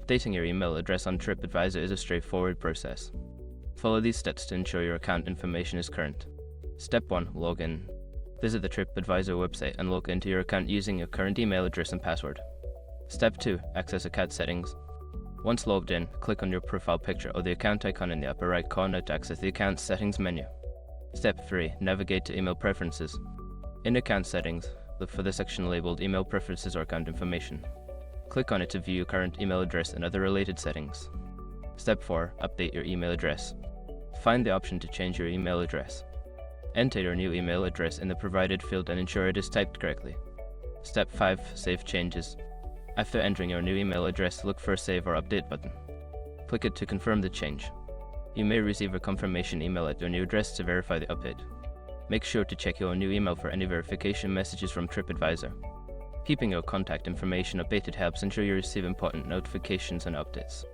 Updating your email address on TripAdvisor is a straightforward process. Follow these steps to ensure your account information is current. Step 1. Log in. Visit the TripAdvisor website and log into your account using your current email address and password. Step 2. Access account settings. Once logged in, click on your profile picture or the account icon in the upper right corner to access the account settings menu. Step 3. Navigate to email preferences. In account settings, look for the section labeled Email Preferences or Account Information. Click on it to view your current email address and other related settings. Step 4. Update your email address. Find the option to change your email address. Enter your new email address in the provided field and ensure it is typed correctly. Step 5. Save changes. After entering your new email address, look for a Save or Update button. Click it to confirm the change. You may receive a confirmation email at your new address to verify the update. Make sure to check your new email for any verification messages from TripAdvisor. Keeping your contact information updated helps ensure you receive important notifications and updates.